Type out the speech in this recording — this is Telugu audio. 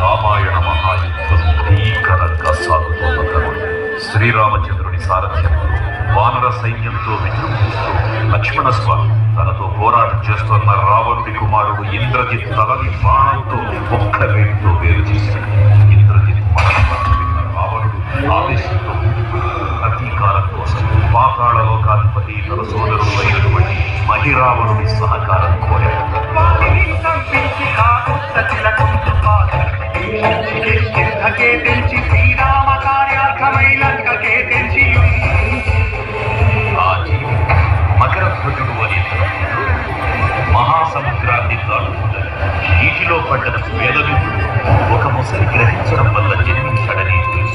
రామాయణ మహాయుద్ధం భీకరంగా సాగుతున్న తరుణం శ్రీరామచంద్రుని సారథ్యంలో వానర సైన్యంతో విజృంభిస్తూ లక్ష్మణస్వామి తనతో పోరాటం చేస్తున్న రావణుడి కుమారుడు ఇంద్రజిత్ తలని బాణంతో ఒక్క వేటుతో వేరు చేశాడు. ఇంద్రజిత్ రావణుడు ఆవేశంతో ప్రతీకారం కోసం పాతాళ లోకాధిపతి తన సోదరుడు అయినటువంటి మహిరావణుడి సహకారం కోరాడు. మకరధ్వజుడు అనే మహాసముద్రాన్ని దాటుకుంటాడు. నీటిలో పడ్డ వేదవిధుడు ఒక ముసలి గ్రహించడం